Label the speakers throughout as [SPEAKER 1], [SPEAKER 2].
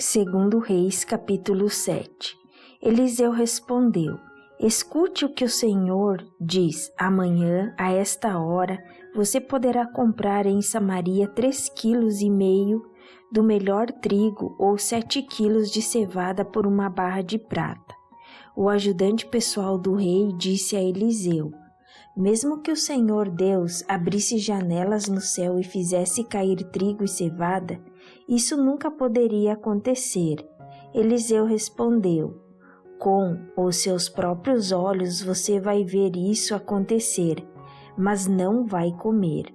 [SPEAKER 1] Segundo Reis, capítulo 7. Eliseu respondeu: Escute o que o Senhor diz. Amanhã, a esta hora, você poderá comprar em Samaria 3,5 kg do melhor trigo ou 7 quilos de cevada por uma barra de prata. O ajudante pessoal do rei disse a Eliseu: Mesmo que o Senhor Deus abrisse janelas no céu e fizesse cair trigo e cevada, isso nunca poderia acontecer. Eliseu respondeu: Com os seus próprios olhos você vai ver isso acontecer, mas não vai comer.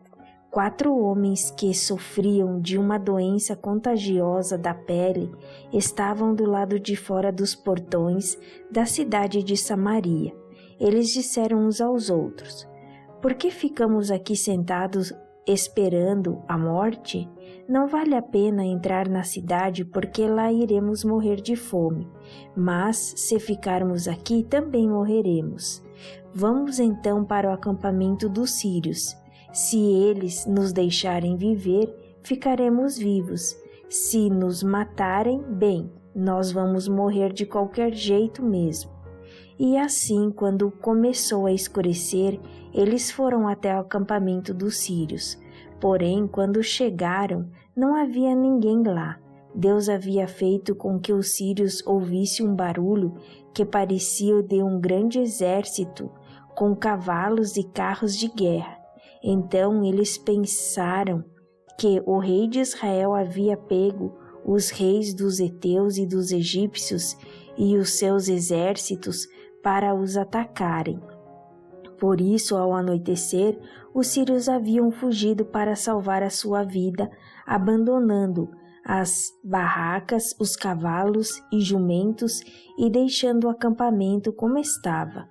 [SPEAKER 1] 4 homens que sofriam de uma doença contagiosa da pele estavam do lado de fora dos portões da cidade de Samaria. Eles disseram uns aos outros: Por que ficamos aqui sentados esperando a morte? Não vale a pena entrar na cidade, porque lá iremos morrer de fome. Mas, se ficarmos aqui, também morreremos. Vamos então para o acampamento dos sírios. Se eles nos deixarem viver, ficaremos vivos. Se nos matarem, bem, nós vamos morrer de qualquer jeito mesmo. E assim, quando começou a escurecer, eles foram até o acampamento dos sírios. Porém, quando chegaram, não havia ninguém lá. Deus havia feito com que os sírios ouvissem um barulho que parecia o de um grande exército, com cavalos e carros de guerra. Então eles pensaram que o rei de Israel havia pego os reis dos heteus e dos egípcios e os seus exércitos para os atacarem. Por isso, ao anoitecer, os sírios haviam fugido para salvar a sua vida, abandonando as barracas, os cavalos e jumentos e deixando o acampamento como estava.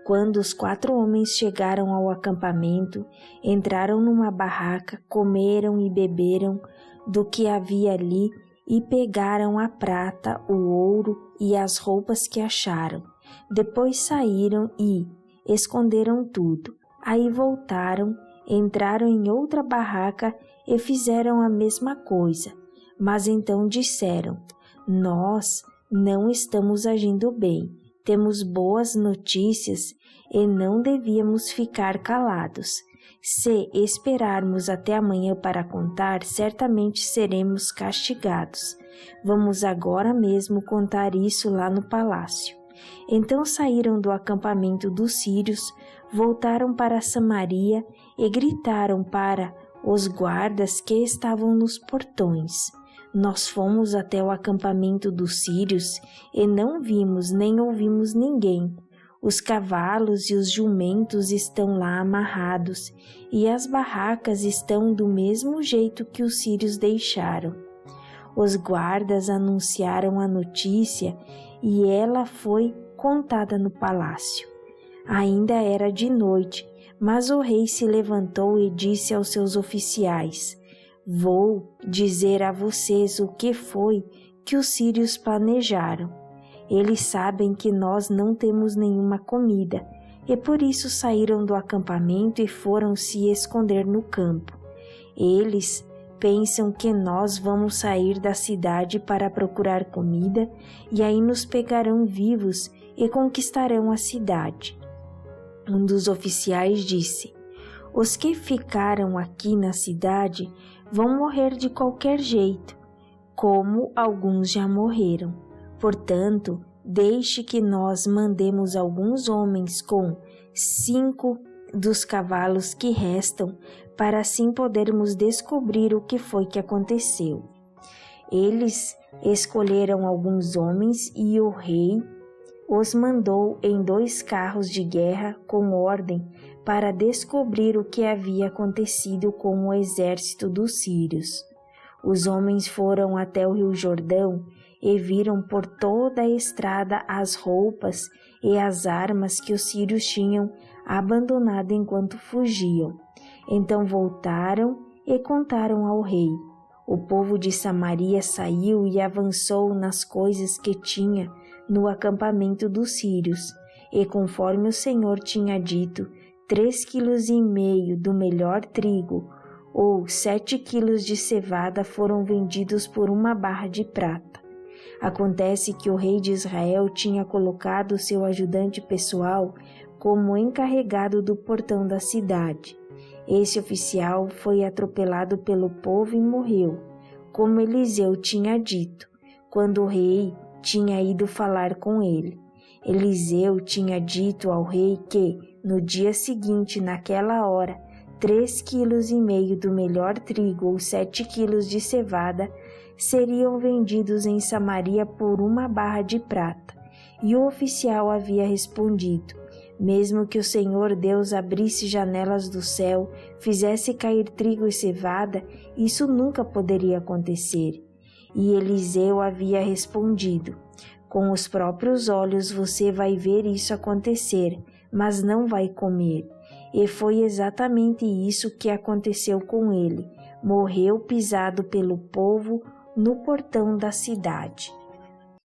[SPEAKER 1] Quando os 4 homens chegaram ao acampamento, entraram numa barraca, comeram e beberam do que havia ali e pegaram a prata, o ouro e as roupas que acharam. Depois saíram e esconderam tudo. Aí voltaram, entraram em outra barraca e fizeram a mesma coisa. Mas então disseram: Nós não estamos agindo bem. Temos boas notícias e não devíamos ficar calados. Se esperarmos até amanhã para contar, certamente seremos castigados. Vamos agora mesmo contar isso lá no palácio. Então saíram do acampamento dos sírios, voltaram para Samaria e gritaram para os guardas que estavam nos portões: Nós fomos até o acampamento dos sírios e não vimos nem ouvimos ninguém. Os cavalos e os jumentos estão lá amarrados e as barracas estão do mesmo jeito que os sírios deixaram. Os guardas anunciaram a notícia e ela foi contada no palácio. Ainda era de noite, mas o rei se levantou e disse aos seus oficiais: Vou dizer a vocês o que foi que os sírios planejaram. Eles sabem que nós não temos nenhuma comida e por isso saíram do acampamento e foram se esconder no campo. Eles pensam que nós vamos sair da cidade para procurar comida e aí nos pegarão vivos e conquistarão a cidade. Um dos oficiais disse: Os que ficaram aqui na cidade vão morrer de qualquer jeito, como alguns já morreram. Portanto, deixe que nós mandemos alguns homens com 5 dos cavalos que restam, para assim podermos descobrir o que foi que aconteceu. Eles escolheram alguns homens e o rei os mandou em 2 carros de guerra com ordem para descobrir o que havia acontecido com o exército dos sírios. Os homens foram até o rio Jordão e viram por toda a estrada as roupas e as armas que os sírios tinham abandonado enquanto fugiam. Então voltaram e contaram ao rei. O povo de Samaria saiu e avançou nas coisas que tinha no acampamento dos sírios, e conforme o Senhor tinha dito, 3,5 kg do melhor trigo, ou 7 quilos de cevada foram vendidos por uma barra de prata. Acontece que o rei de Israel tinha colocado seu ajudante pessoal como encarregado do portão da cidade. Esse oficial foi atropelado pelo povo e morreu, como Eliseu tinha dito, quando o rei tinha ido falar com ele. Eliseu tinha dito ao rei que, no dia seguinte, naquela hora, 3,5 kg do melhor trigo ou 7 quilos de cevada seriam vendidos em Samaria por 1 barra de prata. E o oficial havia respondido: mesmo que o Senhor Deus abrisse janelas do céu, fizesse cair trigo e cevada, isso nunca poderia acontecer. E Eliseu havia respondido: com os próprios olhos você vai ver isso acontecer, mas não vai comer. E foi exatamente isso que aconteceu com ele. Morreu pisado pelo povo no portão da cidade.